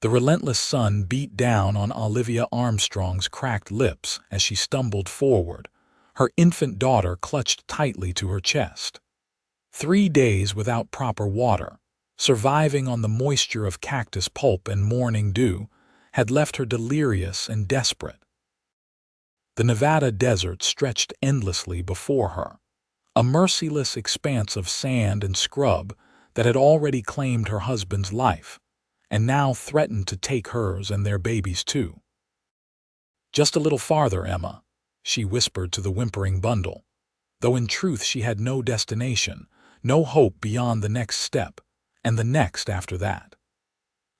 The relentless sun beat down on Olivia Armstrong's cracked lips as she stumbled forward, her infant daughter clutched tightly to her chest. 3 days without proper water, surviving on the moisture of cactus pulp and morning dew, had left her delirious and desperate. The Nevada desert stretched endlessly before her, a merciless expanse of sand and scrub that had already claimed her husband's life, and now threatened to take hers and their babies too. "Just a little farther, Emma," she whispered to the whimpering bundle, though in truth she had no destination, no hope beyond the next step, and the next after that.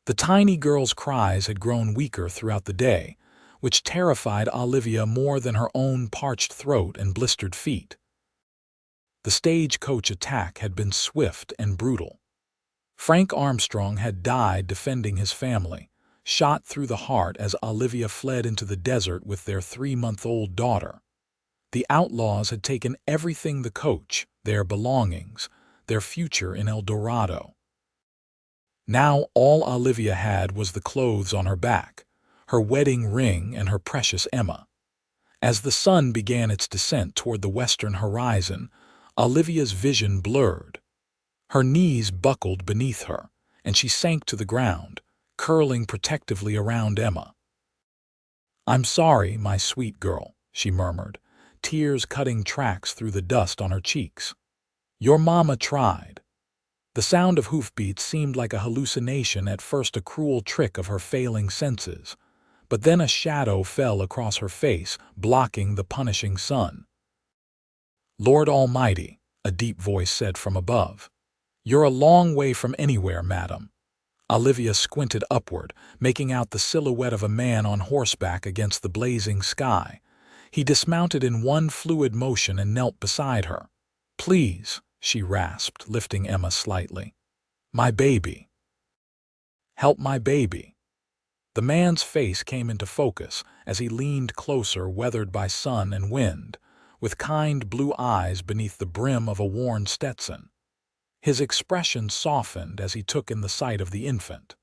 The tiny girl's cries had grown weaker throughout the day, which terrified Olivia more than her own parched throat and blistered feet. The stagecoach attack had been swift and brutal. Frank Armstrong had died defending his family, shot through the heart as Olivia fled into the desert with their 3-month-old daughter. The outlaws had taken everything: the coach, their belongings, their future in El Dorado. Now all Olivia had was the clothes on her back, her wedding ring, and her precious Emma. As the sun began its descent toward the western horizon, Olivia's vision blurred. Her knees buckled beneath her, and she sank to the ground, curling protectively around Emma. "I'm sorry, my sweet girl," she murmured, tears cutting tracks through the dust on her cheeks. "Your mama tried." The sound of hoofbeats seemed like a hallucination, at first a cruel trick of her failing senses, but then a shadow fell across her face, blocking the punishing sun. "Lord Almighty," a deep voice said from above. "You're a long way from anywhere, madam." Olivia squinted upward, making out the silhouette of a man on horseback against the blazing sky. He dismounted in one fluid motion and knelt beside her. "Please," she rasped, lifting Emma slightly. "My baby. Help my baby." The man's face came into focus as he leaned closer, weathered by sun and wind, with kind blue eyes beneath the brim of a worn Stetson. His expression softened as he took in the sight of the infant.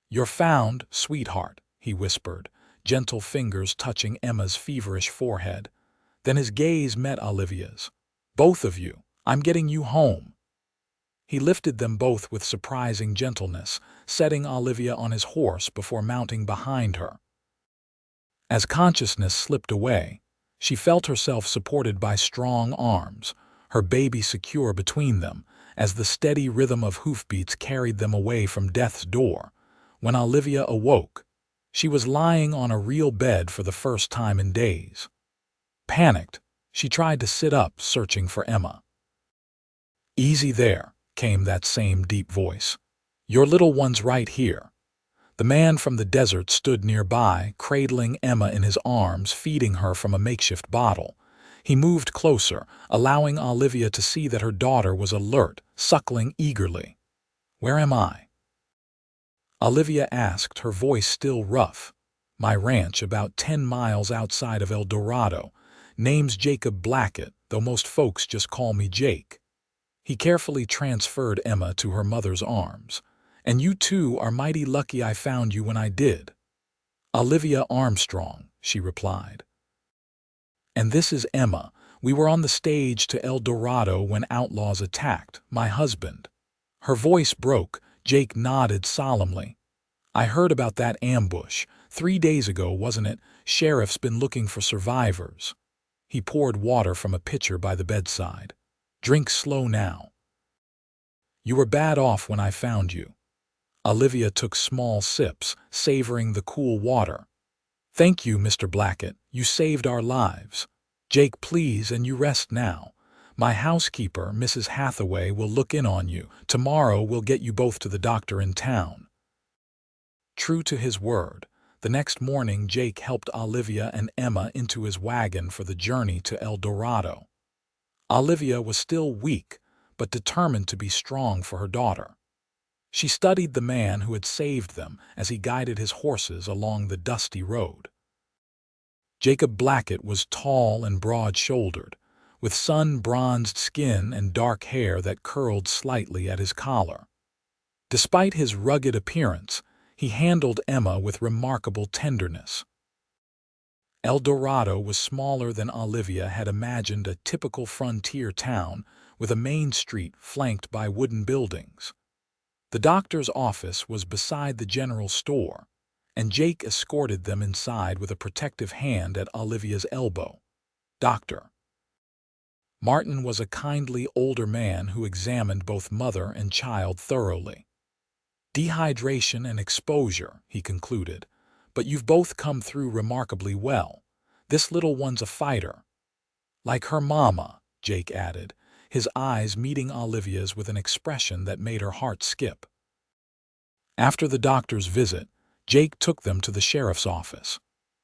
"You're found, sweetheart," he whispered, gentle fingers touching Emma's feverish forehead. Then his gaze met Olivia's. "Both of you, I'm getting you home." He lifted them both with surprising gentleness, setting Olivia on his horse before mounting behind her. As consciousness slipped away, she felt herself supported by strong arms, her baby secure between them, as the steady rhythm of hoofbeats carried them away from death's door. When Olivia awoke, she was lying on a real bed for the first time in days. Panicked, she tried to sit up, searching for Emma. "Easy there," came that same deep voice. "Your little one's right here." The man from the desert stood nearby, cradling Emma in his arms, feeding her from a makeshift bottle. He moved closer, allowing Olivia to see that her daughter was alert, suckling eagerly. "Where am I?" Olivia asked, her voice still rough. "My ranch, about 10 miles outside of El Dorado. Name's Jacob Blackett, though most folks just call me Jake." He carefully transferred Emma to her mother's arms. "And you two are mighty lucky I found you when I did." "Olivia Armstrong," she replied. "And this is Emma. We were on the stage to El Dorado when outlaws attacked, my husband." Her voice broke. Jake nodded solemnly. "I heard about that ambush. 3 days ago, wasn't it? Sheriff's been looking for survivors." He poured water from a pitcher by the bedside. "Drink slow now. You were bad off when I found you." Olivia took small sips, savoring the cool water. "Thank you, Mr. Blackett. You saved our lives." "Jake, please, and you rest now. My housekeeper, Mrs. Hathaway, will look in on you. Tomorrow we'll get you both to the doctor in town." True to his word, the next morning Jake helped Olivia and Emma into his wagon for the journey to El Dorado. Olivia was still weak, but determined to be strong for her daughter. She studied the man who had saved them as he guided his horses along the dusty road. Jacob Blackett was tall and broad-shouldered, with sun-bronzed skin and dark hair that curled slightly at his collar. Despite his rugged appearance, He handled Emma with remarkable tenderness. El Dorado was smaller than Olivia had imagined, a typical frontier town with a main street flanked by wooden buildings. The doctor's office was beside the general store, and Jake escorted them inside with a protective hand at Olivia's elbow. Doctor Martin was a kindly older man who examined both mother and child thoroughly. Dehydration and exposure, he concluded, but you've both come through remarkably well. This little one's a fighter. Like her mama, Jake added, his eyes meeting Olivia's with an expression that made her heart skip. After the doctor's visit, Jake took them to the sheriff's office.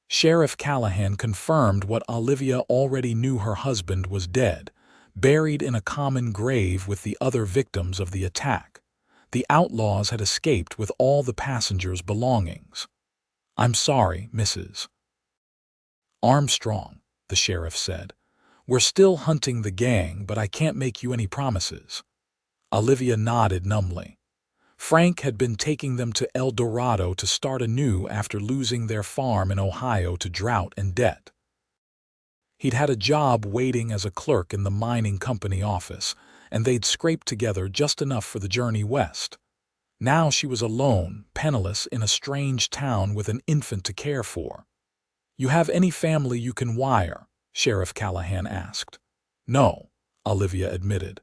Sheriff Callahan confirmed what Olivia already knew: her husband was dead, buried in a common grave with the other victims of the attack. The outlaws had escaped with all the passengers' belongings. "I'm sorry, Mrs. Armstrong," the sheriff said. "We're still hunting the gang, but I can't make you any promises." Olivia nodded numbly. Frank had been taking them to El Dorado to start anew after losing their farm in Ohio to drought and debt. He'd had a job waiting as a clerk in the mining company office, and they'd scraped together just enough for the journey west. Now she was alone, penniless, in a strange town with an infant to care for. "You have any family you can wire?" Sheriff Callahan asked. "No," Olivia admitted.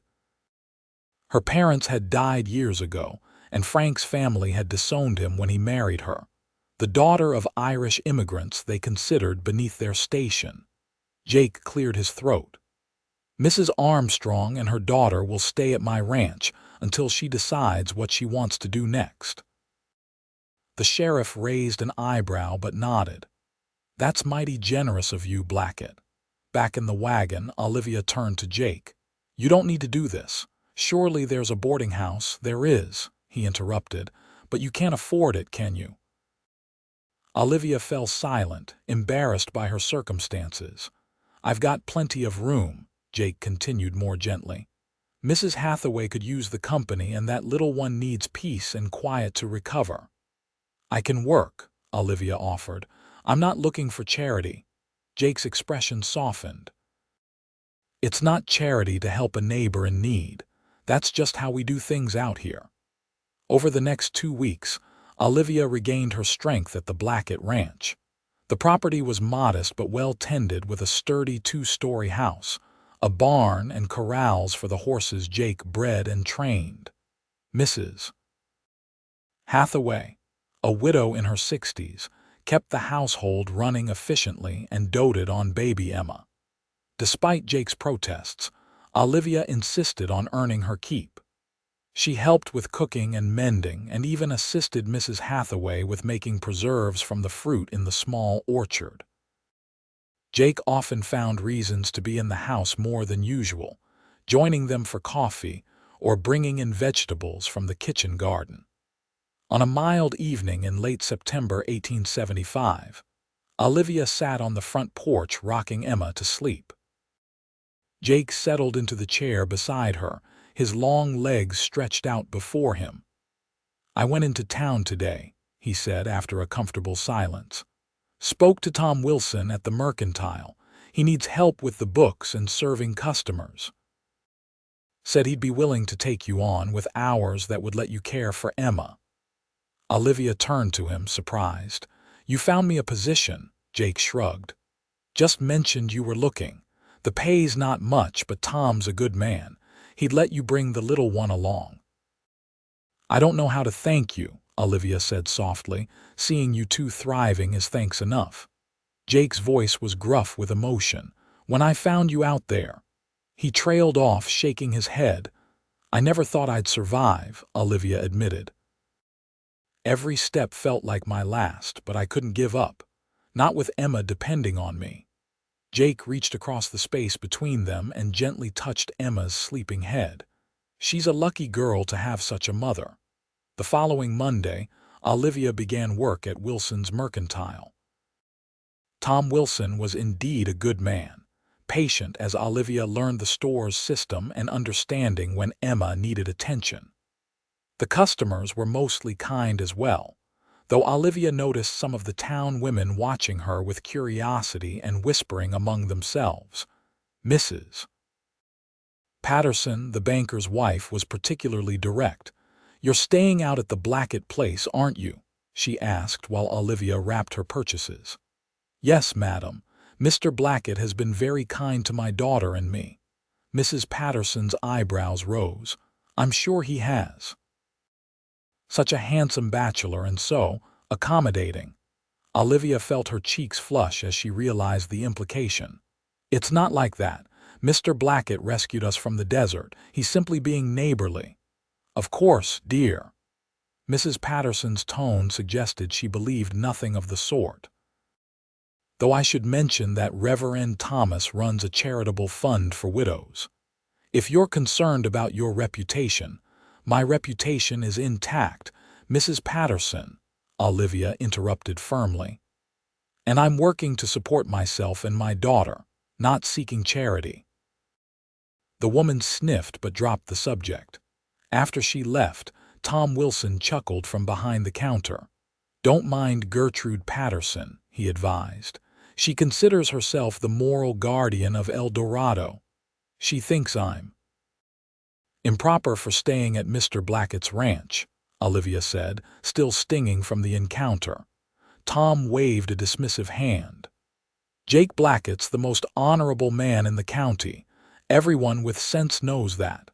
Her parents had died years ago, and Frank's family had disowned him when he married her, the daughter of Irish immigrants they considered beneath their station. Jake cleared his throat. "Mrs. Armstrong and her daughter will stay at my ranch until she decides what she wants to do next." The sheriff raised an eyebrow but nodded. "That's mighty generous of you, Blackett." Back in the wagon, Olivia turned to Jake. "You don't need to do this. Surely there's a boarding house." "There is," he interrupted, "but you can't afford it, can you?" Olivia fell silent, embarrassed by her circumstances. "I've got plenty of room," Jake continued more gently. "Mrs. Hathaway could use the company, and that little one needs peace and quiet to recover." "I can work," Olivia offered. "I'm not looking for charity." Jake's expression softened. "It's not charity to help a neighbor in need. That's just how we do things out here." Over the next 2 weeks, Olivia regained her strength at the Blackett Ranch. The property was modest but well tended, with a sturdy 2-story house, a barn, and corrals for the horses Jake bred and trained. Mrs. Hathaway, a widow in her 60s, kept the household running efficiently and doted on baby Emma. Despite Jake's protests, Olivia insisted on earning her keep. She helped with cooking and mending, and even assisted Mrs. Hathaway with making preserves from the fruit in the small orchard. Jake often found reasons to be in the house more than usual, joining them for coffee or bringing in vegetables from the kitchen garden. On a mild evening in late September 1875, Olivia sat on the front porch rocking Emma to sleep. Jake settled into the chair beside her, his long legs stretched out before him. "I went into town today," he said after a comfortable silence. "Spoke to Tom Wilson at the Mercantile. He needs help with the books and serving customers. Said he'd be willing to take you on with hours that would let you care for Emma." Olivia turned to him, surprised. "You found me a position," Jake shrugged. "Just mentioned you were looking. The pay's not much, but Tom's a good man. He'd let you bring the little one along." "I don't know how to thank you," Olivia said softly. "Seeing you two thriving is thanks enough." Jake's voice was gruff with emotion. "When I found you out there—" He trailed off, shaking his head. "I never thought I'd survive," Olivia admitted. "Every step felt like my last, but I couldn't give up. Not with Emma depending on me." Jake reached across the space between them and gently touched Emma's sleeping head. "She's a lucky girl to have such a mother." The following Monday, Olivia began work at Wilson's Mercantile. Tom Wilson was indeed a good man, patient as Olivia learned the store's system and understanding when Emma needed attention. The customers were mostly kind as well. though Olivia noticed some of the town women watching her with curiosity and whispering among themselves. Mrs. Patterson, the banker's wife, was particularly direct. "You're staying out at the Blackett place, aren't you?" she asked while Olivia wrapped her purchases. "Yes, madam. Mr. Blackett has been very kind to my daughter and me." Mrs. Patterson's eyebrows rose. "I'm sure he has. Such a handsome bachelor and so accommodating." Olivia felt her cheeks flush as she realized the implication. "It's not like that. Mr. Blackett rescued us from the desert. He's simply being neighborly." "Of course, dear." Mrs. Patterson's tone suggested she believed nothing of the sort. "Though I should mention that Reverend Thomas runs a charitable fund for widows. If you're concerned about your reputation, my reputation is intact, Mrs. Patterson," Olivia interrupted firmly. "And I'm working to support myself and my daughter, not seeking charity." The woman sniffed but dropped the subject. After she left, Tom Wilson chuckled from behind the counter. "Don't mind Gertrude Patterson," he advised. "She considers herself the moral guardian of El Dorado. She thinks I'm improper for staying at Mr. Blackett's ranch," Olivia said, still stinging from the encounter. Tom waved a dismissive hand. "Jake Blackett's the most honorable man in the county. Everyone with sense knows that."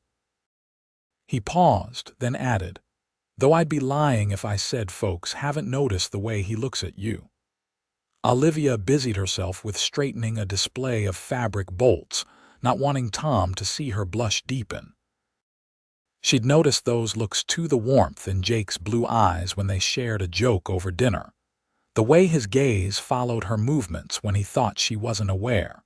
He paused, then added, "Though I'd be lying if I said folks haven't noticed the way he looks at you." Olivia busied herself with straightening a display of fabric bolts, not wanting Tom to see her blush deepen. She'd noticed those looks too, the warmth in Jake's blue eyes when they shared a joke over dinner, the way his gaze followed her movements when he thought she wasn't aware.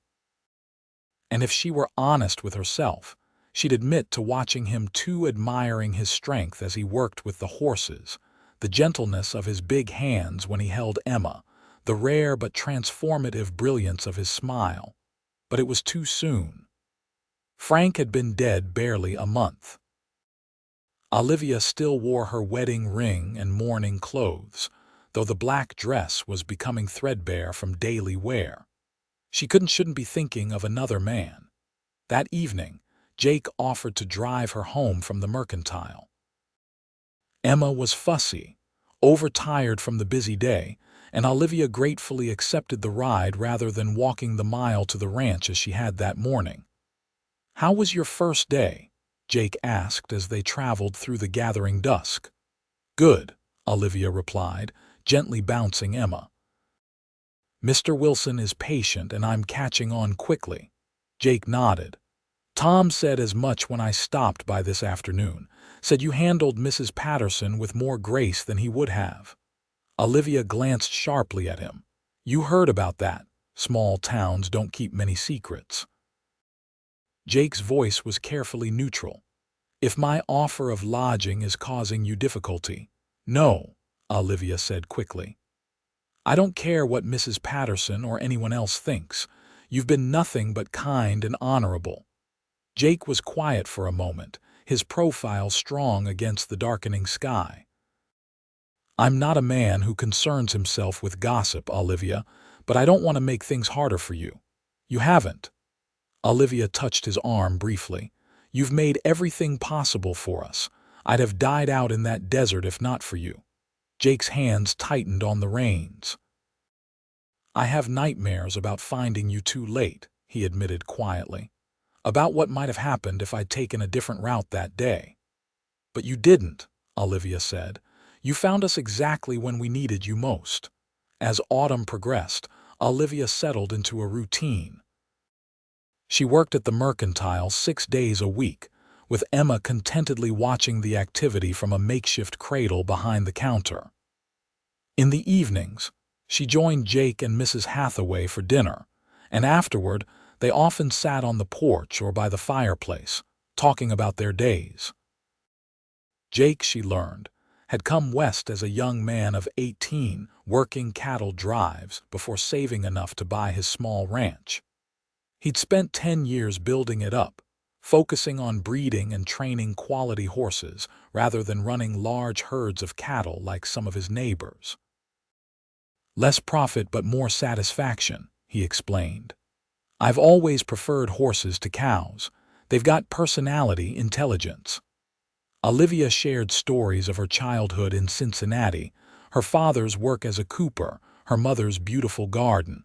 And if she were honest with herself, she'd admit to watching him too, admiring his strength as he worked with the horses, the gentleness of his big hands when he held Emma, the rare but transformative brilliance of his smile. But it was too soon. Frank had been dead barely a month. Olivia still wore her wedding ring and mourning clothes, though the black dress was becoming threadbare from daily wear. She shouldn't be thinking of another man. That evening, Jake offered to drive her home from the mercantile. Emma was fussy, overtired from the busy day, and Olivia gratefully accepted the ride rather than walking the mile to the ranch as she had that morning. "How was your first day?" Jake asked as they traveled through the gathering dusk. "Good," Olivia replied, gently bouncing Emma. "Mr. Wilson is patient and I'm catching on quickly." Jake nodded. "Tom said as much when I stopped by this afternoon. Said you handled Mrs. Patterson with more grace than he would have." Olivia glanced sharply at him. "You heard about that. Small towns don't keep many secrets." Jake's voice was carefully neutral. "If my offer of lodging is causing you difficulty—" "No," Olivia said quickly. "I don't care what Mrs. Patterson or anyone else thinks. You've been nothing but kind and honorable." Jake was quiet for a moment, his profile strong against the darkening sky. "I'm not a man who concerns himself with gossip, Olivia, but I don't want to make things harder for you." "You haven't." Olivia touched his arm briefly. "You've made everything possible for us. I'd have died out in that desert if not for you." Jake's hands tightened on the reins. "I have nightmares about finding you too late," he admitted quietly. "About what might have happened if I'd taken a different route that day." "But you didn't," Olivia said. "You found us exactly when we needed you most." As autumn progressed, Olivia settled into a routine. She worked at the mercantile 6 days a week, with Emma contentedly watching the activity from a makeshift cradle behind the counter. In the evenings, she joined Jake and Mrs. Hathaway for dinner, and afterward they often sat on the porch or by the fireplace, talking about their days. Jake, she learned, had come west as a young man of 18, working cattle drives before saving enough to buy his small ranch. He'd spent 10 years building it up, focusing on breeding and training quality horses rather than running large herds of cattle like some of his neighbors. Less profit but more satisfaction, he explained. I've always preferred horses to cows. They've got personality, intelligence. Olivia shared stories of her childhood in Cincinnati, her father's work as a cooper, her mother's beautiful garden.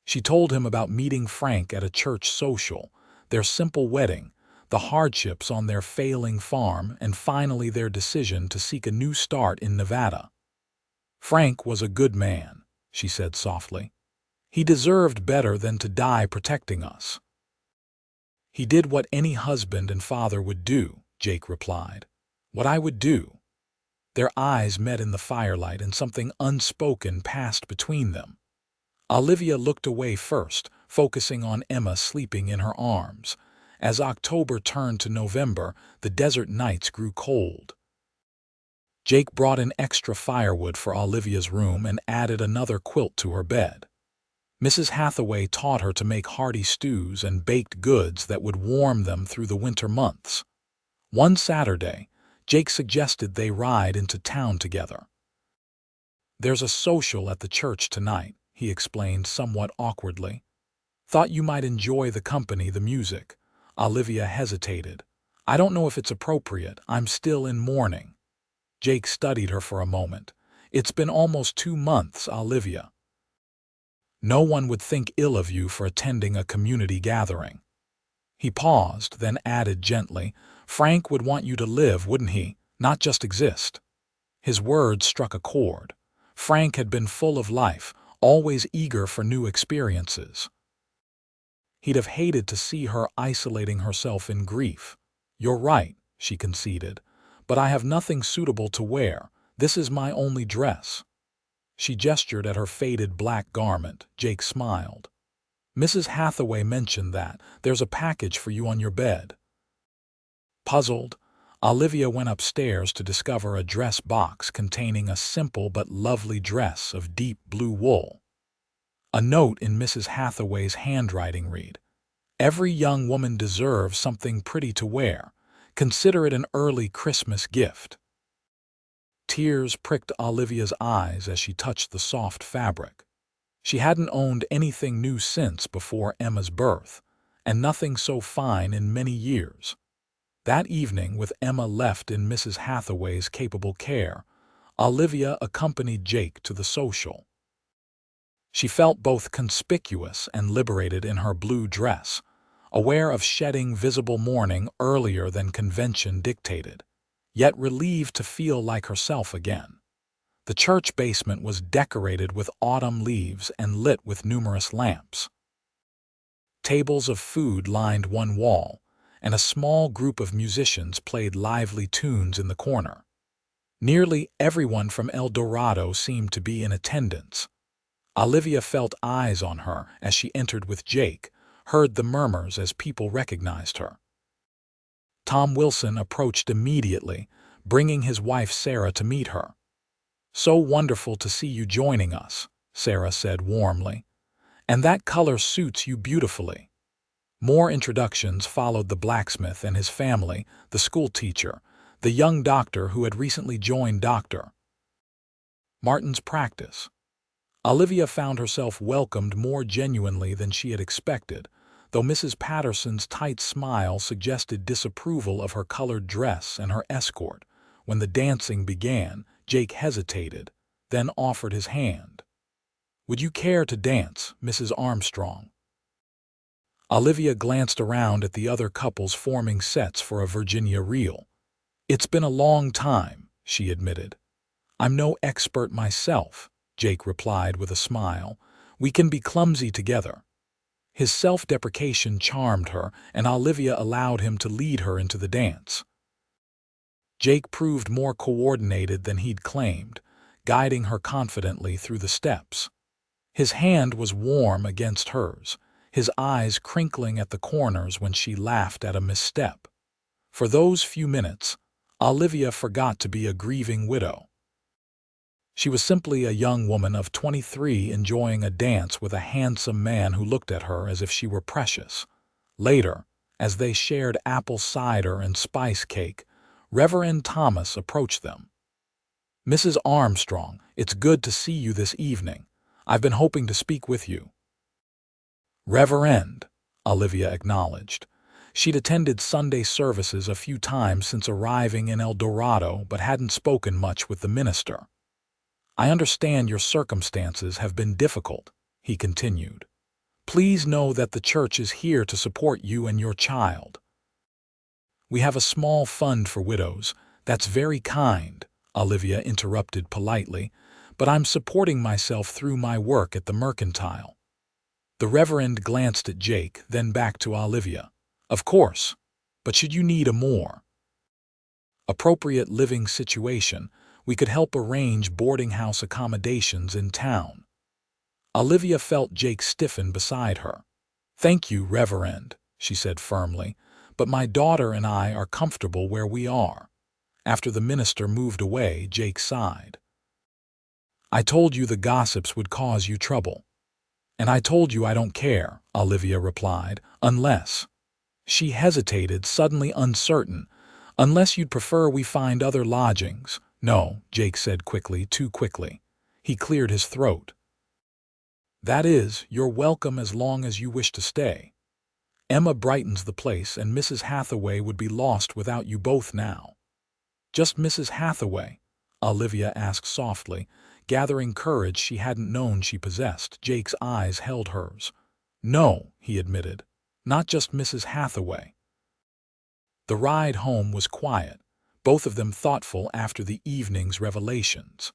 She told him about meeting Frank at a church social, their simple wedding, the hardships on their failing farm, and finally their decision to seek a new start in Nevada. Frank was a good man, she said softly. He deserved better than to die protecting us. He did what any husband and father would do, Jake replied. What I would do. Their eyes met in the firelight and something unspoken passed between them. Olivia looked away first, focusing on Emma sleeping in her arms. As October turned to November, the desert nights grew cold. Jake brought in extra firewood for Olivia's room and added another quilt to her bed. Mrs. Hathaway taught her to make hearty stews and baked goods that would warm them through the winter months. One Saturday, Jake suggested they ride into town together. There's a social at the church tonight, he explained somewhat awkwardly. Thought you might enjoy the company, the music. Olivia hesitated. I don't know if it's appropriate. I'm still in mourning. Jake studied her for a moment. It's been almost 2 months, Olivia. No one would think ill of you for attending a community gathering. He paused, then added gently, Frank would want you to live, wouldn't he? Not just exist. His words struck a chord. Frank had been full of life, always eager for new experiences. He'd have hated to see her isolating herself in grief. You're right, she conceded, but I have nothing suitable to wear. This is my only dress. She gestured at her faded black garment. Jake smiled. Mrs. Hathaway mentioned that. There's a package for you on your bed. Puzzled, Olivia went upstairs to discover a dress box containing a simple but lovely dress of deep blue wool. A note in Mrs. Hathaway's handwriting read, Every young woman deserves something pretty to wear. Consider it an early Christmas gift. Tears pricked Olivia's eyes as she touched the soft fabric. She hadn't owned anything new since before Emma's birth, and nothing so fine in many years. That evening, with Emma left in Mrs. Hathaway's capable care, Olivia accompanied Jake to the social. She felt both conspicuous and liberated in her blue dress, aware of shedding visible mourning earlier than convention dictated, yet relieved to feel like herself again. The church basement was decorated with autumn leaves and lit with numerous lamps. Tables of food lined one wall, and a small group of musicians played lively tunes in the corner. Nearly everyone from El Dorado seemed to be in attendance. Olivia felt eyes on her as she entered with Jake, heard the murmurs as people recognized her. Tom Wilson approached immediately, bringing his wife Sarah to meet her. So wonderful to see you joining us, Sarah said warmly. And that color suits you beautifully. More introductions followed the blacksmith and his family, the school teacher, the young doctor who had recently joined Dr. Martin's practice. Olivia found herself welcomed more genuinely than she had expected, though Mrs. Patterson's tight smile suggested disapproval of her colored dress and her escort. When the dancing began, Jake hesitated, then offered his hand. Would you care to dance, Mrs. Armstrong? Olivia glanced around at the other couples forming sets for a Virginia reel. It's been a long time, she admitted. I'm no expert myself, Jake replied with a smile. We can be clumsy together. His self-deprecation charmed her, and Olivia allowed him to lead her into the dance. Jake proved more coordinated than he'd claimed, guiding her confidently through the steps. His hand was warm against hers, his eyes crinkling at the corners when she laughed at a misstep. For those few minutes, Olivia forgot to be a grieving widow. She was simply a young woman of 23 enjoying a dance with a handsome man who looked at her as if she were precious. Later, As they shared apple cider and spice cake, Reverend Thomas approached them. "Mrs. Armstrong, it's good to see you this evening. I've been hoping to speak with you." "Reverend," Olivia acknowledged. She'd attended Sunday services a few times since arriving in El Dorado but hadn't spoken much with the minister. "I understand your circumstances have been difficult," he continued. "Please know that the church is here to support you and your child." "We have a small fund for widows. That's very kind," Olivia interrupted politely, "but I'm supporting myself through my work at the mercantile." The Reverend glanced at Jake, then back to Olivia. "Of course, but should you need a more appropriate living situation, we could help arrange boarding house accommodations in town." Olivia felt Jake stiffen beside her. "Thank you, Reverend," she said firmly, "but my daughter and I are comfortable where we are." After the minister moved away, Jake sighed. "I told you the gossips would cause you trouble." "And I told you I don't care," Olivia replied, "unless—" She hesitated, suddenly uncertain. "Unless you'd prefer we find other lodgings." "No," Jake said quickly, too quickly. He cleared his throat. "That is, you're welcome as long as you wish to stay. Emma brightens the place, and Mrs. Hathaway would be lost without you both now." "Just Mrs. Hathaway?" Olivia asked softly, gathering courage she hadn't known she possessed. Jake's eyes held hers. "No," he admitted, "not just Mrs. Hathaway." The ride home was quiet, both of them thoughtful after the evening's revelations.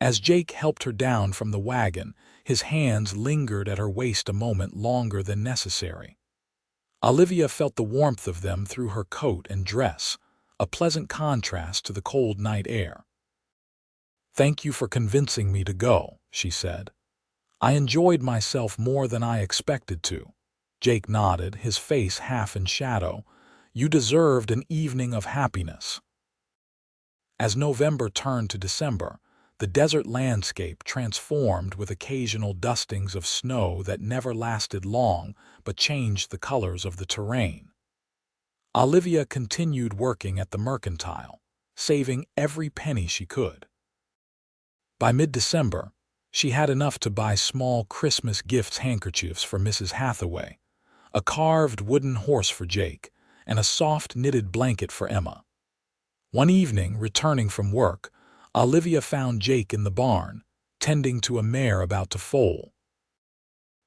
As Jake helped her down from the wagon, his hands lingered at her waist a moment longer than necessary. Olivia felt the warmth of them through her coat and dress, a pleasant contrast to the cold night air. "Thank you for convincing me to go," she said. "I enjoyed myself more than I expected to." Jake nodded, his face half in shadow. "You deserved an evening of happiness." As November turned to December, the desert landscape transformed with occasional dustings of snow that never lasted long but changed the colors of the terrain. Olivia continued working at the mercantile, saving every penny she could. By mid-December, she had enough to buy small Christmas gifts, handkerchiefs for Mrs. Hathaway, a carved wooden horse for Jake, and a soft knitted blanket for Emma. One evening, returning from work, Olivia found Jake in the barn, tending to a mare about to foal.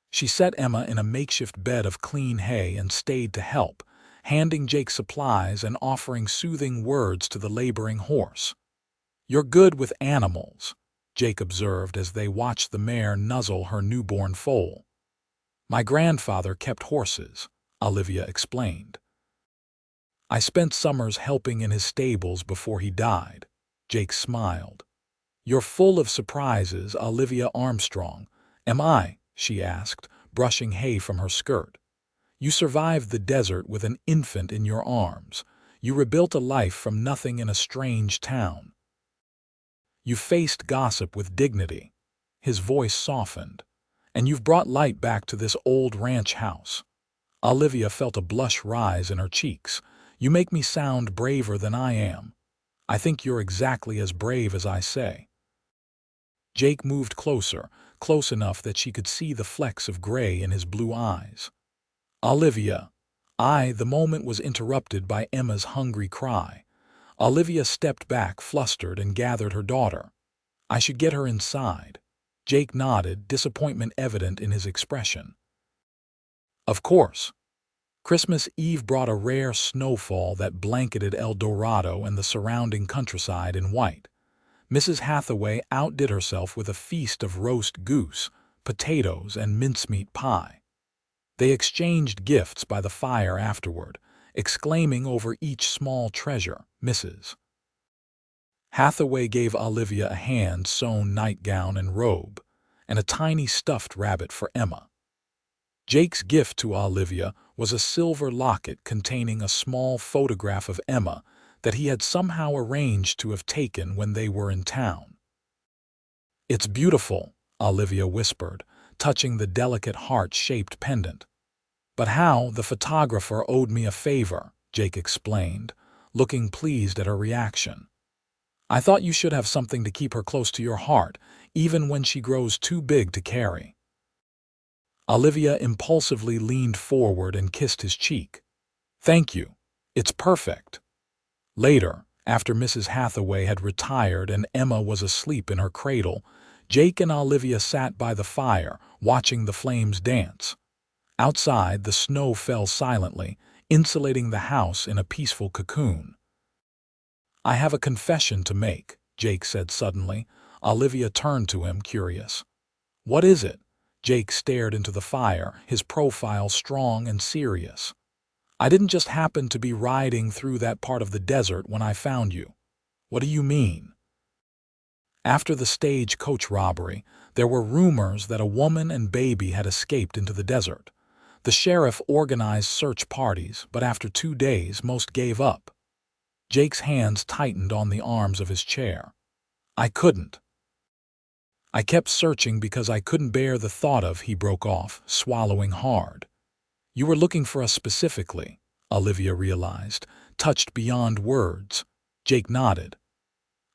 She set Emma in a makeshift bed of clean hay and stayed to help, handing Jake supplies and offering soothing words to the laboring horse. "You're good with animals," Jake observed as they watched the mare nuzzle her newborn foal. "My grandfather kept horses," Olivia explained. "I spent summers helping in his stables before he died." Jake smiled. "You're full of surprises, Olivia Armstrong." "Am I?" she asked, brushing hay from her skirt. "You survived the desert with an infant in your arms. You rebuilt a life from nothing in a strange town. You faced gossip with dignity." His voice softened. "And you've brought light back to this old ranch house." Olivia felt a blush rise in her cheeks. "You make me sound braver than I am." "I think you're exactly as brave as I say." Jake moved closer, close enough that she could see the flecks of gray in his blue eyes. "Olivia." The moment was interrupted by Emma's hungry cry. Olivia stepped back, flustered, and gathered her daughter. "I should get her inside." Jake nodded, disappointment evident in his expression. "Of course." Christmas Eve brought a rare snowfall that blanketed El Dorado and the surrounding countryside in white. Mrs. Hathaway outdid herself with a feast of roast goose, potatoes, and mincemeat pie. They exchanged gifts by the fire afterward, exclaiming over each small treasure. Mrs. Hathaway gave Olivia a hand-sewn nightgown and robe, and a tiny stuffed rabbit for Emma. Jake's gift to Olivia was a silver locket containing a small photograph of Emma that he had somehow arranged to have taken when they were in town. "It's beautiful," Olivia whispered, touching the delicate heart-shaped pendant. But how the photographer owed me a favor, Jake explained, looking pleased at her reaction. I thought you should have something to keep her close to your heart, even when she grows too big to carry. Olivia impulsively leaned forward and kissed his cheek. Thank you. It's perfect. Later, after Mrs. Hathaway had retired and Emma was asleep in her cradle, Jake and Olivia sat by the fire, watching the flames dance. Outside, the snow fell silently, insulating the house in a peaceful cocoon. I have a confession to make, Jake said suddenly. Olivia turned to him, curious. What is it? Jake stared into the fire, his profile strong and serious. I didn't just happen to be riding through that part of the desert when I found you. What do you mean? After the stagecoach robbery, there were rumors that a woman and baby had escaped into the desert. The sheriff organized search parties, but after 2 days, most gave up. Jake's hands tightened on the arms of his chair. I couldn't. I kept searching because I couldn't bear the thought of, he broke off, swallowing hard. You were looking for us specifically, Olivia realized, touched beyond words. Jake nodded.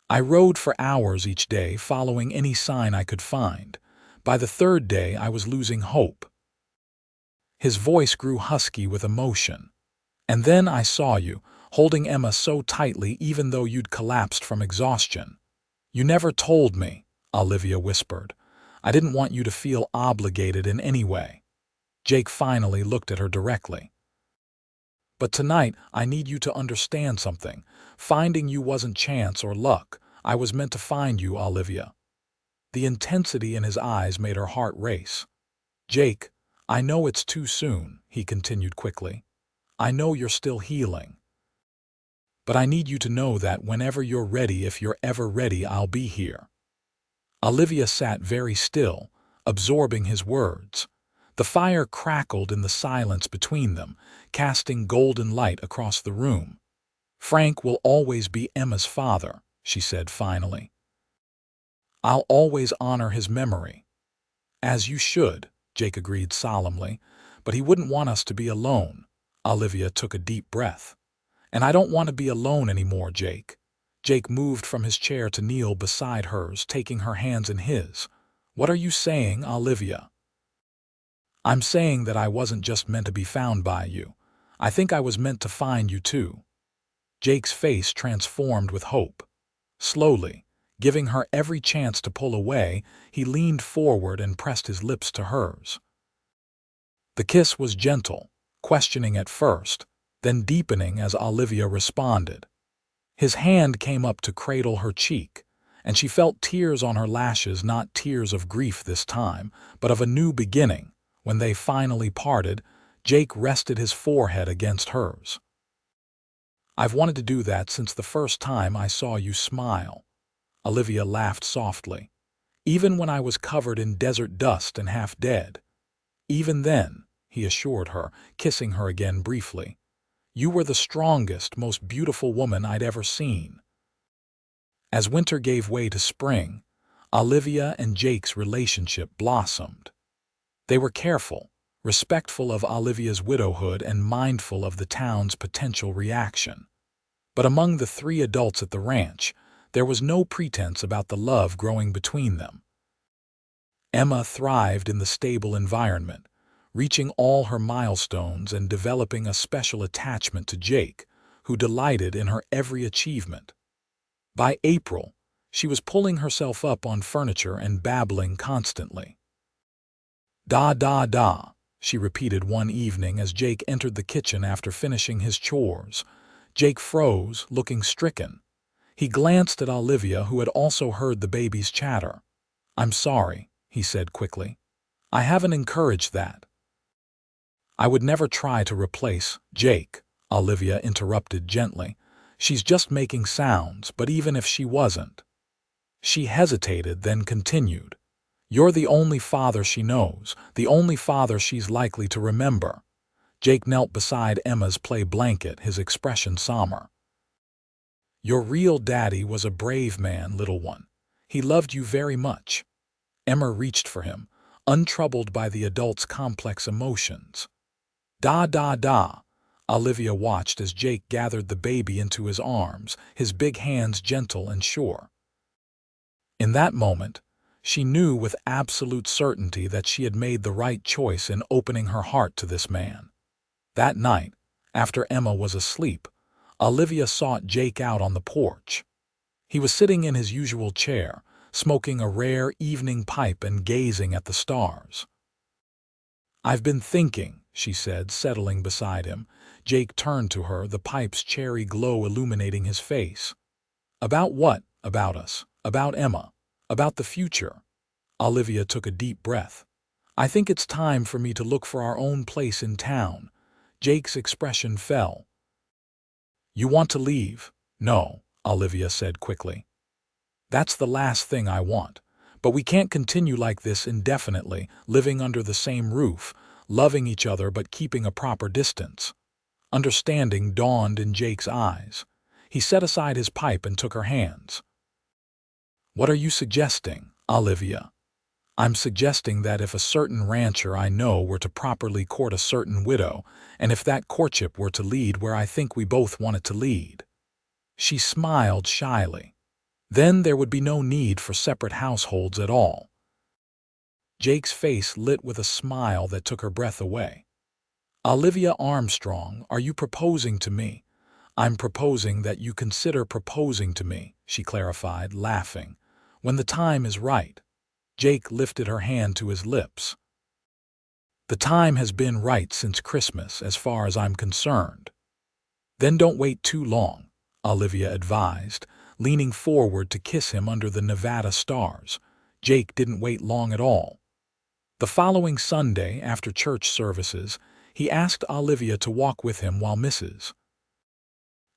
I rode for hours each day, following any sign I could find. By the 3rd day, I was losing hope. His voice grew husky with emotion. And then I saw you, holding Emma so tightly even though you'd collapsed from exhaustion. You never told me, Olivia whispered. I didn't want you to feel obligated in any way. Jake finally looked at her directly. But tonight, I need you to understand something. Finding you wasn't chance or luck. I was meant to find you, Olivia. The intensity in his eyes made her heart race. Jake, I know it's too soon, he continued quickly. I know you're still healing. But I need you to know that whenever you're ready, if you're ever ready, I'll be here. Olivia sat very still, absorbing his words. The fire crackled in the silence between them, casting golden light across the room. Frank will always be Emma's father, she said finally. I'll always honor his memory. As you should, Jake agreed solemnly, but he wouldn't want us to be alone. Olivia took a deep breath. And I don't want to be alone anymore, Jake. Jake moved from his chair to kneel beside hers, taking her hands in his. What are you saying, Olivia? I'm saying that I wasn't just meant to be found by you. I think I was meant to find you too. Jake's face transformed with hope. Slowly, giving her every chance to pull away, he leaned forward and pressed his lips to hers. The kiss was gentle, questioning at first, then deepening as Olivia responded. His hand came up to cradle her cheek, and she felt tears on her lashes, not tears of grief this time, but of a new beginning. When they finally parted, Jake rested his forehead against hers. I've wanted to do that since the first time I saw you smile. Olivia laughed softly. Even when I was covered in desert dust and half dead. Even then, he assured her, kissing her again briefly. You were the strongest, most beautiful woman I'd ever seen. As winter gave way to spring, Olivia and Jake's relationship blossomed. They were careful, respectful of Olivia's widowhood and mindful of the town's potential reaction. But among the 3 adults at the ranch, there was no pretense about the love growing between them. Emma thrived in the stable environment, reaching all her milestones and developing a special attachment to Jake, who delighted in her every achievement. By April, she was pulling herself up on furniture and babbling constantly. Da da da, she repeated one evening as Jake entered the kitchen after finishing his chores. Jake froze, looking stricken. He glanced at Olivia, who had also heard the baby's chatter. I'm sorry, he said quickly. I haven't encouraged that. I would never try to replace Jake, Olivia interrupted gently. She's just making sounds, but even if she wasn't. She hesitated, then continued. You're the only father she knows, the only father she's likely to remember. Jake knelt beside Emma's play blanket, his expression somber. Your real daddy was a brave man, little one. He loved you very much. Emma reached for him, untroubled by the adult's complex emotions. Da da da. Olivia watched as Jake gathered the baby into his arms, his big hands gentle and sure. In that moment, she knew with absolute certainty that she had made the right choice in opening her heart to this man. That night, after Emma was asleep, Olivia sought Jake out on the porch. He was sitting in his usual chair, smoking a rare evening pipe and gazing at the stars. "I've been thinking," she said, settling beside him. Jake turned to her, the pipe's cherry glow illuminating his face. "About what? About us. About Emma. About the future." Olivia took a deep breath. "I think it's time for me to look for our own place in town." Jake's expression fell. "You want to leave?" "No," Olivia said quickly. "That's the last thing I want. But we can't continue like this indefinitely, living under the same roof, loving each other but keeping a proper distance." Understanding dawned in Jake's eyes. He set aside his pipe and took her hands. "What are you suggesting, Olivia?" "I'm suggesting that if a certain rancher I know were to properly court a certain widow, and if that courtship were to lead where I think we both want it to lead." She smiled shyly. "Then there would be no need for separate households at all." Jake's face lit with a smile that took her breath away. "Olivia Armstrong, are you proposing to me?" "I'm proposing that you consider proposing to me," she clarified, laughing. "When the time is right." Jake lifted her hand to his lips. "The time has been right since Christmas, as far as I'm concerned." "Then don't wait too long," Olivia advised, leaning forward to kiss him under the Nevada stars. Jake didn't wait long at all. The following Sunday, after church services, he asked Olivia to walk with him while Mrs.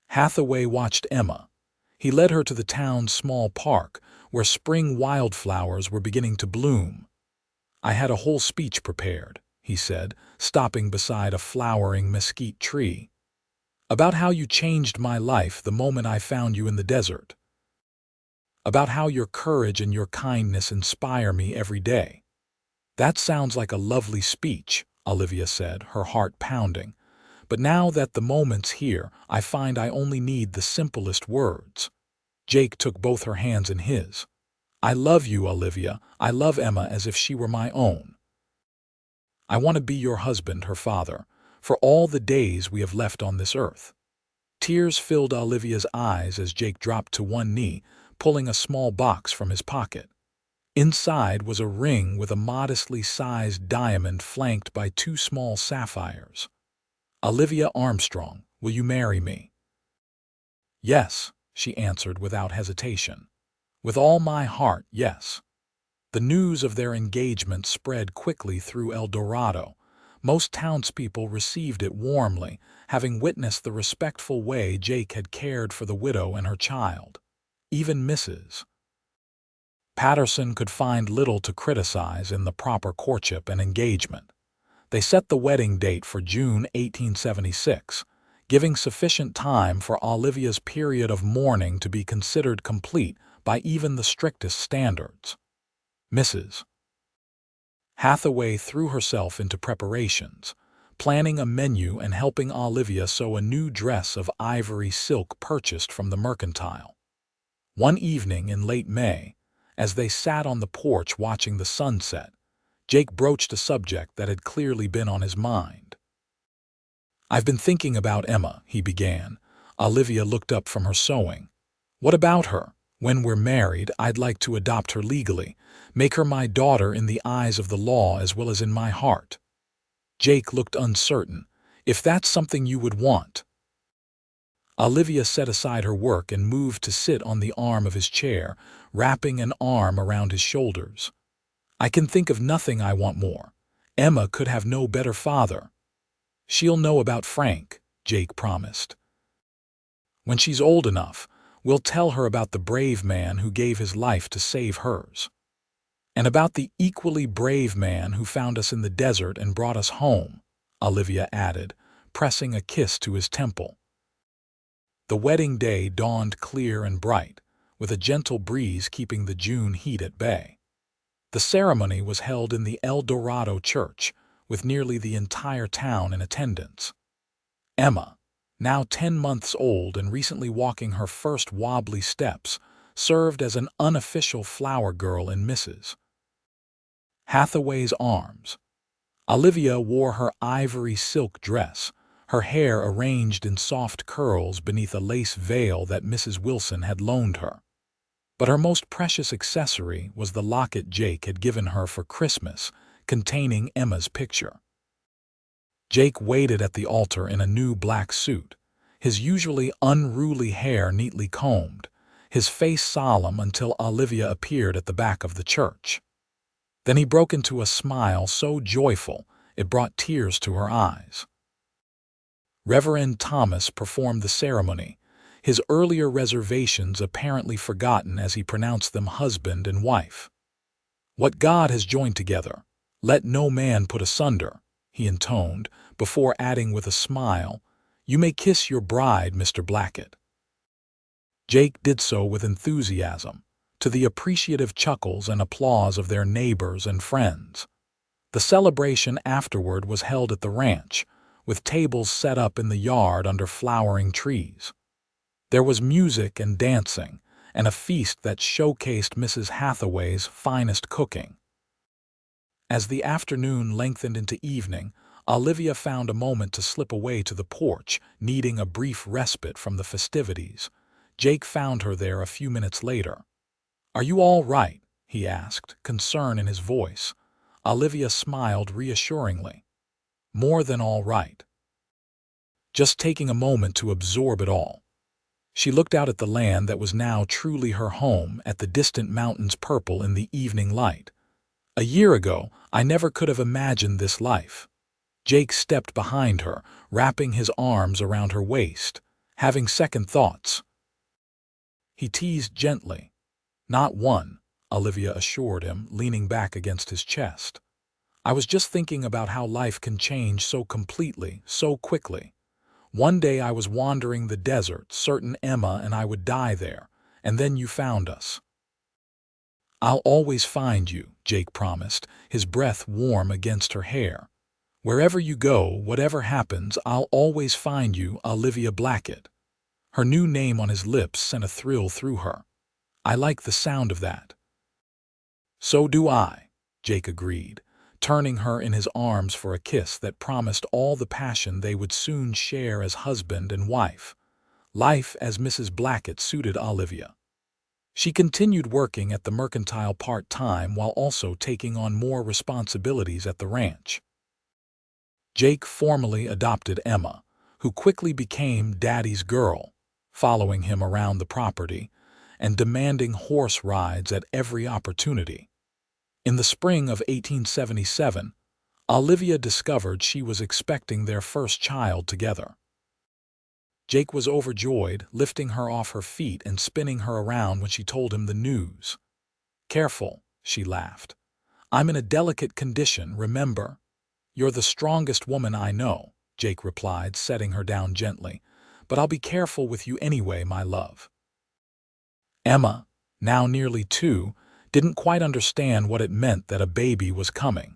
Hathaway watched Emma. He led her to the town's small park, where spring wildflowers were beginning to bloom. "I had a whole speech prepared," he said, stopping beside a flowering mesquite tree. "About how you changed my life the moment I found you in the desert. About how your courage and your kindness inspire me every day." "That sounds like a lovely speech," Olivia said, her heart pounding. "But now that the moment's here, I find I only need the simplest words." Jake took both her hands in his. "I love you, Olivia. I love Emma as if she were my own. I want to be your husband, her father, for all the days we have left on this earth." Tears filled Olivia's eyes as Jake dropped to one knee, pulling a small box from his pocket. Inside was a ring with a modestly sized diamond flanked by two small sapphires. "Olivia Armstrong, will you marry me?" "Yes," she answered without hesitation. "With all my heart, yes." The news of their engagement spread quickly through El Dorado. Most townspeople received it warmly, having witnessed the respectful way Jake had cared for the widow and her child. Even Mrs. Patterson could find little to criticize in the proper courtship and engagement. They set the wedding date for June 1876, giving sufficient time for Olivia's period of mourning to be considered complete by even the strictest standards. Mrs. Hathaway threw herself into preparations, planning a menu and helping Olivia sew a new dress of ivory silk purchased from the mercantile. One evening in late May, as they sat on the porch watching the sunset, Jake broached a subject that had clearly been on his mind. "I've been thinking about Emma," he began. Olivia looked up from her sewing. "What about her? When we're married, I'd like to adopt her legally, make her my daughter in the eyes of the law as well as in my heart." Jake looked uncertain. "If that's something you would want." Olivia set aside her work and moved to sit on the arm of his chair, wrapping an arm around his shoulders. "I can think of nothing I want more. Emma could have no better father." "She'll know about Frank," Jake promised. "When she's old enough, we'll tell her about the brave man who gave his life to save hers. And about the equally brave man who found us in the desert and brought us home," Olivia added, pressing a kiss to his temple. The wedding day dawned clear and bright, with a gentle breeze keeping the June heat at bay. The ceremony was held in the El Dorado Church, with nearly the entire town in attendance. Emma, now 10 months old and recently walking her first wobbly steps, served as an unofficial flower girl in Mrs. Hathaway's arms. Olivia wore her ivory silk dress, her hair arranged in soft curls beneath a lace veil that Mrs. Wilson had loaned her. But her most precious accessory was the locket Jake had given her for Christmas, containing Emma's picture. Jake waited at the altar in a new black suit, his usually unruly hair neatly combed, his face solemn until Olivia appeared at the back of the church. Then he broke into a smile so joyful it brought tears to her eyes. Reverend Thomas performed the ceremony, his earlier reservations apparently forgotten as he pronounced them husband and wife. "What God has joined together, let no man put asunder," he intoned, before adding with a smile, "You may kiss your bride, Mr. Blackett." Jake did so with enthusiasm, to the appreciative chuckles and applause of their neighbors and friends. The celebration afterward was held at the ranch, with tables set up in the yard under flowering trees. There was music and dancing, and a feast that showcased Mrs. Hathaway's finest cooking. As the afternoon lengthened into evening, Olivia found a moment to slip away to the porch, needing a brief respite from the festivities. Jake found her there a few minutes later. "Are you all right?" he asked, concern in his voice. Olivia smiled reassuringly. "More than all right." Just taking a moment to absorb it all. She looked out at the land that was now truly her home, at the distant mountains purple in the evening light. "A year ago, I never could have imagined this life." Jake stepped behind her, wrapping his arms around her waist, having second thoughts. He teased gently. "Not one," Olivia assured him, leaning back against his chest. "I was just thinking about how life can change so completely, so quickly. One day I was wandering the desert, certain Emma and I would die there, and then you found us." "I'll always find you," Jake promised, his breath warm against her hair. "Wherever you go, whatever happens, I'll always find you, Olivia Blackett." Her new name on his lips sent a thrill through her. "I like the sound of that." "So do I," Jake agreed, turning her in his arms for a kiss that promised all the passion they would soon share as husband and wife. Life as Mrs. Blackett suited Olivia. She continued working at the mercantile part-time while also taking on more responsibilities at the ranch. Jake formally adopted Emma, who quickly became Daddy's girl, following him around the property and demanding horse rides at every opportunity. In the spring of 1877, Olivia discovered she was expecting their first child together. Jake was overjoyed, lifting her off her feet and spinning her around when she told him the news. "Careful," she laughed. "I'm in a delicate condition, remember?" "You're the strongest woman I know," Jake replied, setting her down gently. "But I'll be careful with you anyway, my love." Emma, now nearly 2, didn't quite understand what it meant that a baby was coming,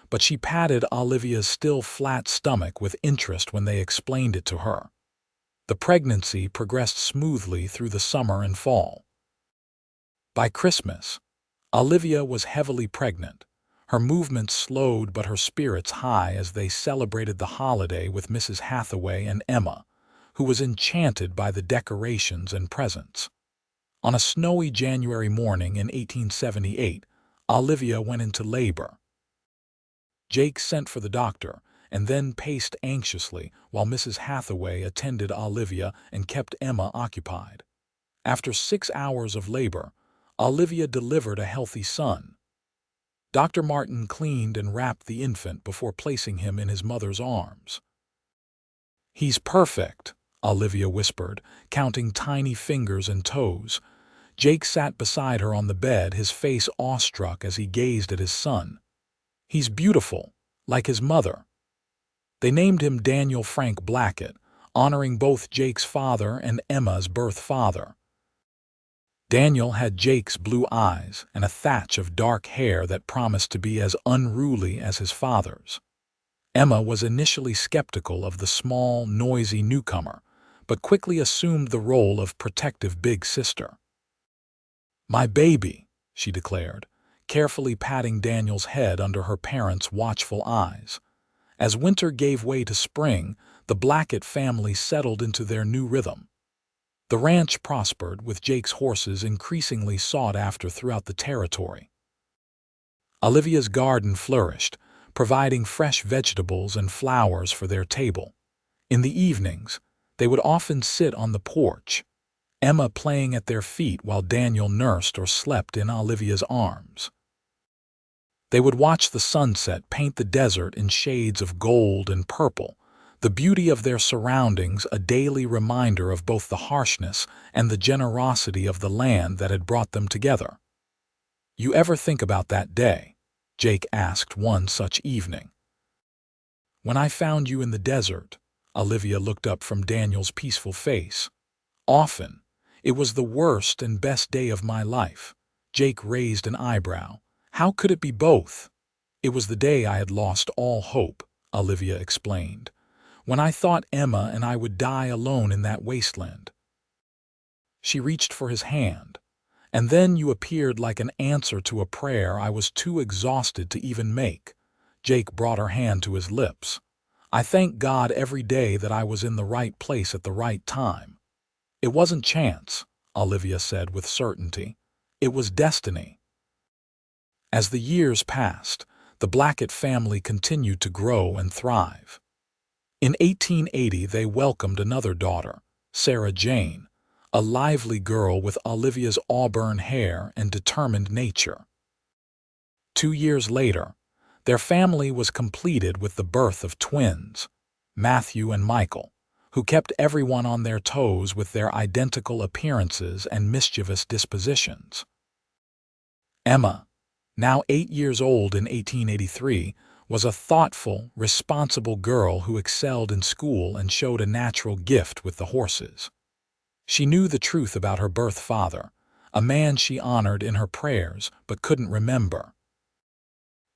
but she patted Olivia's still flat stomach with interest when they explained it to her. The pregnancy progressed smoothly through the summer and fall. By Christmas, Olivia was heavily pregnant, her movements slowed but her spirits high as they celebrated the holiday with Mrs. Hathaway and Emma, who was enchanted by the decorations and presents. On a snowy January morning in 1878, Olivia went into labor. Jake sent for the doctor and then paced anxiously while Mrs. Hathaway attended Olivia and kept Emma occupied. After 6 hours of labor, Olivia delivered a healthy son. Dr. Martin cleaned and wrapped the infant before placing him in his mother's arms. "He's perfect," Olivia whispered, counting tiny fingers and toes. Jake sat beside her on the bed, his face awestruck as he gazed at his son. "He's beautiful, like his mother." They named him Daniel Frank Blackett, honoring both Jake's father and Emma's birth father. Daniel had Jake's blue eyes and a thatch of dark hair that promised to be as unruly as his father's. Emma was initially skeptical of the small, noisy newcomer, but quickly assumed the role of protective big sister. "My baby," she declared, carefully patting Daniel's head under her parents' watchful eyes. As winter gave way to spring, the Blackett family settled into their new rhythm. The ranch prospered, with Jake's horses increasingly sought after throughout the territory. Olivia's garden flourished, providing fresh vegetables and flowers for their table. In the evenings, they would often sit on the porch, Emma playing at their feet while Daniel nursed or slept in Olivia's arms. They would watch the sunset paint the desert in shades of gold and purple, the beauty of their surroundings a daily reminder of both the harshness and the generosity of the land that had brought them together. "You ever think about that day?" Jake asked one such evening. "When I found you in the desert," Olivia looked up from Daniel's peaceful face. "Often. It was the worst and best day of my life." Jake raised an eyebrow. "How could it be both?" "It was the day I had lost all hope," Olivia explained. "When I thought Emma and I would die alone in that wasteland." She reached for his hand. "And then you appeared like an answer to a prayer I was too exhausted to even make." Jake brought her hand to his lips. "I thank God every day that I was in the right place at the right time." "It wasn't chance," Olivia said with certainty. "It was destiny." As the years passed, the Blackett family continued to grow and thrive. In 1880 they welcomed another daughter, Sarah Jane, a lively girl with Olivia's auburn hair and determined nature. 2 years later, their family was completed with the birth of twins, Matthew and Michael, who kept everyone on their toes with their identical appearances and mischievous dispositions. Emma, now 8 years old in 1883, was a thoughtful, responsible girl who excelled in school and showed a natural gift with the horses. She knew the truth about her birth father, a man she honored in her prayers but couldn't remember.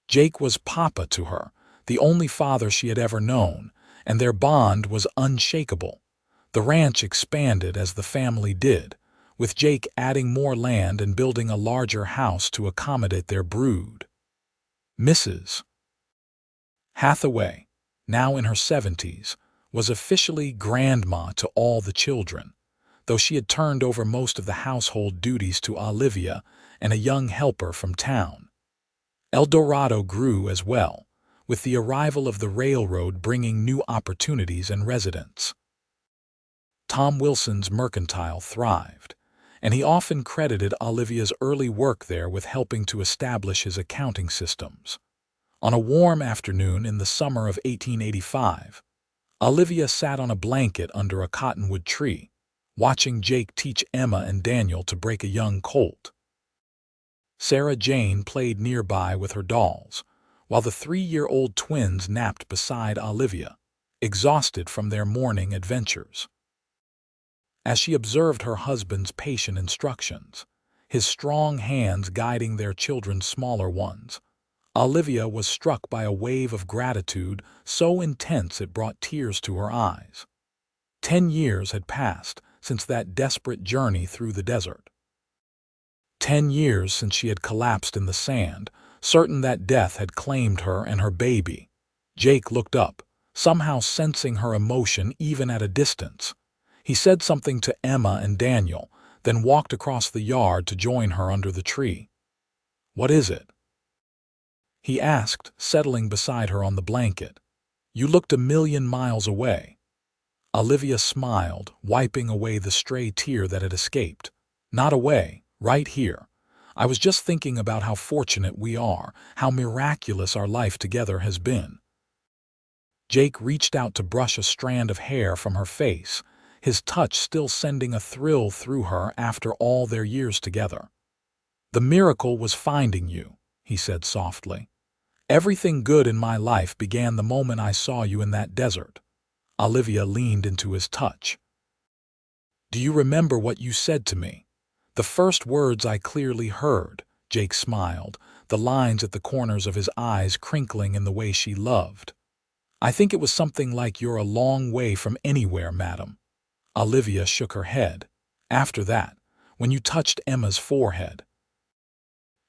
Jake was Papa to her, the only father she had ever known, and their bond was unshakable. The ranch expanded as the family did, with Jake adding more land and building a larger house to accommodate their brood. Mrs. Hathaway, now in her 70s, was officially grandma to all the children, though she had turned over most of the household duties to Olivia and a young helper from town. El Dorado grew as well, with the arrival of the railroad bringing new opportunities and residents. Tom Wilson's mercantile thrived, and he often credited Olivia's early work there with helping to establish his accounting systems. On a warm afternoon in the summer of 1885, Olivia sat on a blanket under a cottonwood tree, watching Jake teach Emma and Daniel to break a young colt. Sarah Jane played nearby with her dolls, while the 3-year-old twins napped beside Olivia, exhausted from their morning adventures. As she observed her husband's patient instructions, his strong hands guiding their children's smaller ones, Olivia was struck by a wave of gratitude so intense it brought tears to her eyes. 10 years had passed since that desperate journey through the desert. 10 years since she had collapsed in the sand, certain that death had claimed her and her baby. Jake looked up, somehow sensing her emotion even at a distance. He said something to Emma and Daniel, then walked across the yard to join her under the tree. "What is it?" he asked, settling beside her on the blanket. "You looked a million miles away." Olivia smiled, wiping away the stray tear that had escaped. "Not away, right here. I was just thinking about how fortunate we are, how miraculous our life together has been." Jake reached out to brush a strand of hair from her face, his touch still sending a thrill through her after all their years together. "The miracle was finding you," he said softly. "Everything good in my life began the moment I saw you in that desert." Olivia leaned into his touch. "Do you remember what you said to me? The first words I clearly heard," Jake smiled, the lines at the corners of his eyes crinkling in the way she loved. I think it was something like "You're a long way from anywhere, madam." Olivia shook her head. After that, when you touched Emma's forehead,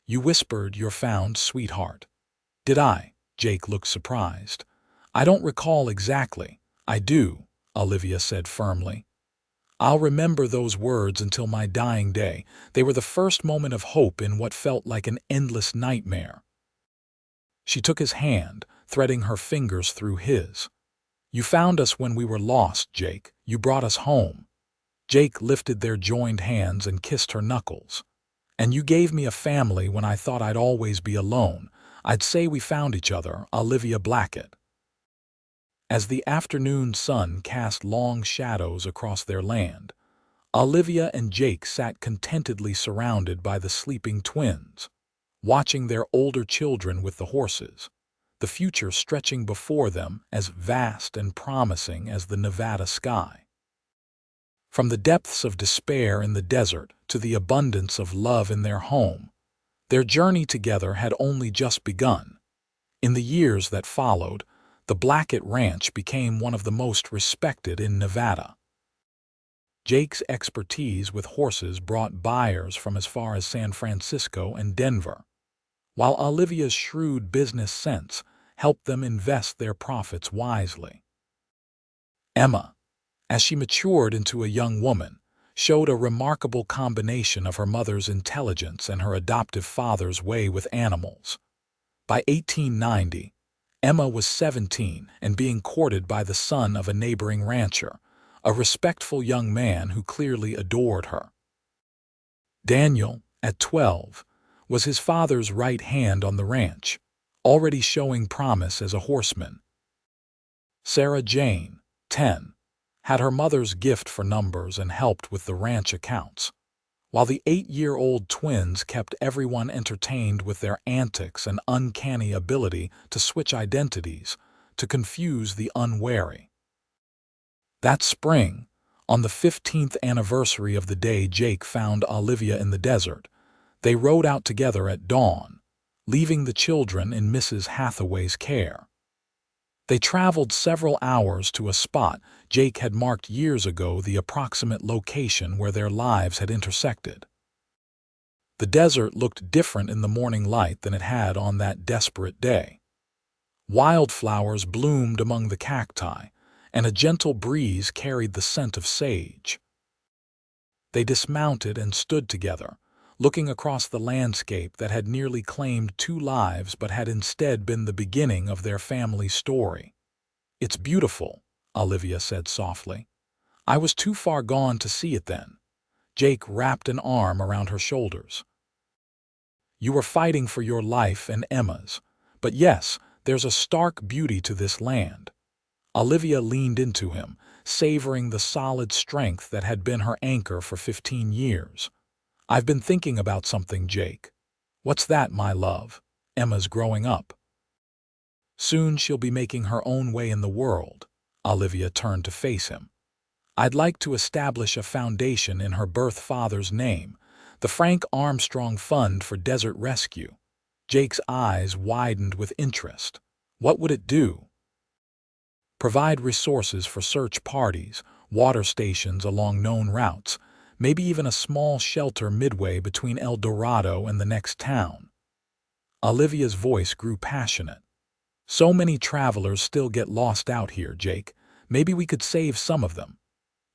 you whispered, "You're found, sweetheart." Did I? Jake looked surprised. I don't recall exactly. I do, Olivia said firmly. I'll remember those words until my dying day. They were the first moment of hope in what felt like an endless nightmare. She took his hand, threading her fingers through his. You found us when we were lost, Jake. You brought us home. Jake lifted their joined hands and kissed her knuckles. And you gave me a family when I thought I'd always be alone. I'd say we found each other, Olivia Blackett. As the afternoon sun cast long shadows across their land, Olivia and Jake sat contentedly surrounded by the sleeping twins, watching their older children with the horses, the future stretching before them as vast and promising as the Nevada sky. From the depths of despair in the desert to the abundance of love in their home, their journey together had only just begun. In the years that followed, the Blackett Ranch became one of the most respected in Nevada. Jake's expertise with horses brought buyers from as far as San Francisco and Denver, while Olivia's shrewd business sense helped them invest their profits wisely. Emma, as she matured into a young woman, showed a remarkable combination of her mother's intelligence and her adoptive father's way with animals. By 1890, Emma was 17 and being courted by the son of a neighboring rancher, a respectful young man who clearly adored her. Daniel, at 12, was his father's right hand on the ranch, already showing promise as a horseman. Sarah Jane, 10, had her mother's gift for numbers and helped with the ranch accounts, while the 8-year-old twins kept everyone entertained with their antics and uncanny ability to switch identities to confuse the unwary. That spring, on the 15th anniversary of the day Jake found Olivia in the desert, they rode out together at dawn, leaving the children in Mrs. Hathaway's care. They traveled several hours to a spot Jake had marked years ago, the approximate location where their lives had intersected. The desert looked different in the morning light than it had on that desperate day. Wildflowers bloomed among the cacti, and a gentle breeze carried the scent of sage. They dismounted and stood together, looking across the landscape that had nearly claimed 2 lives but had instead been the beginning of their family story. It's beautiful, Olivia said softly. I was too far gone to see it then. Jake wrapped an arm around her shoulders. You were fighting for your life and Emma's, but yes, there's a stark beauty to this land. Olivia leaned into him, savoring the solid strength that had been her anchor for 15 years. I've been thinking about something, Jake. What's that, my love? Emma's growing up. Soon she'll be making her own way in the world. Olivia turned to face him. I'd like to establish a foundation in her birth father's name, the Frank Armstrong Fund for Desert Rescue. Jake's eyes widened with interest. What would it do? Provide resources for search parties, water stations along known routes, maybe even a small shelter midway between El Dorado and the next town. Olivia's voice grew passionate. So many travelers still get lost out here, Jake. Maybe we could save some of them.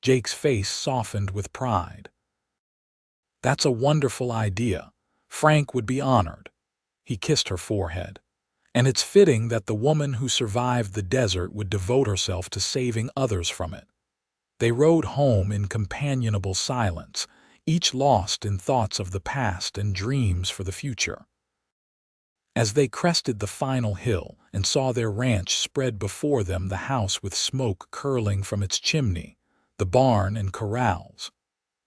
Jake's face softened with pride. That's a wonderful idea. Frank would be honored. He kissed her forehead. And it's fitting that the woman who survived the desert would devote herself to saving others from it. They rode home in companionable silence, each lost in thoughts of the past and dreams for the future. As they crested the final hill and saw their ranch spread before them, the house with smoke curling from its chimney, the barn and corrals,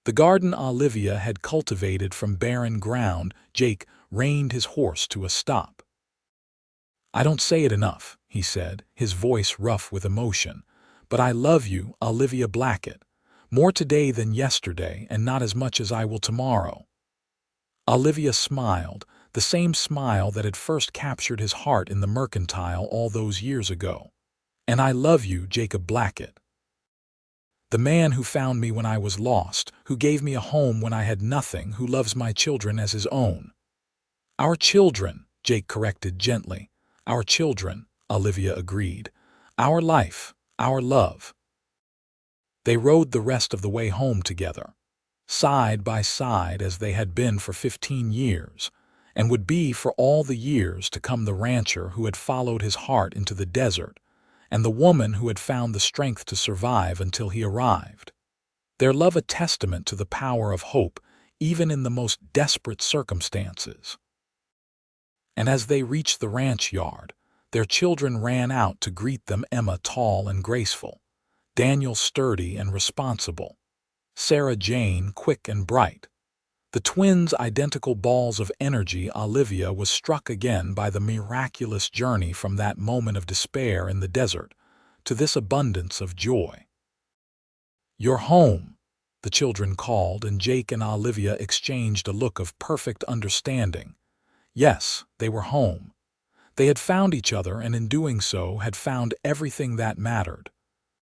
the garden Olivia had cultivated from barren ground, Jake reined his horse to a stop. I don't say it enough, he said, his voice rough with emotion, but I love you, Olivia Blackett, more today than yesterday and not as much as I will tomorrow. Olivia smiled, the same smile that had first captured his heart in the mercantile all those years ago. And I love you, Jacob Blackett. The man who found me when I was lost, who gave me a home when I had nothing, who loves my children as his own. Our children, Jake corrected gently. Our children, Olivia agreed. Our life, our love. They rode the rest of the way home together, side by side as they had been for 15 years, and would be for all the years to come. The rancher who had followed his heart into the desert, and the woman who had found the strength to survive until he arrived. Their love a testament to the power of hope, even in the most desperate circumstances. And as they reached the ranch yard, their children ran out to greet them. Emma tall and graceful, Daniel sturdy and responsible, Sarah Jane quick and bright. The twins identical balls of energy. Olivia was struck again by the miraculous journey from that moment of despair in the desert to this abundance of joy. "You're home," the children called, and Jake and Olivia exchanged a look of perfect understanding. Yes, they were home. They had found each other, and in doing so had found everything that mattered.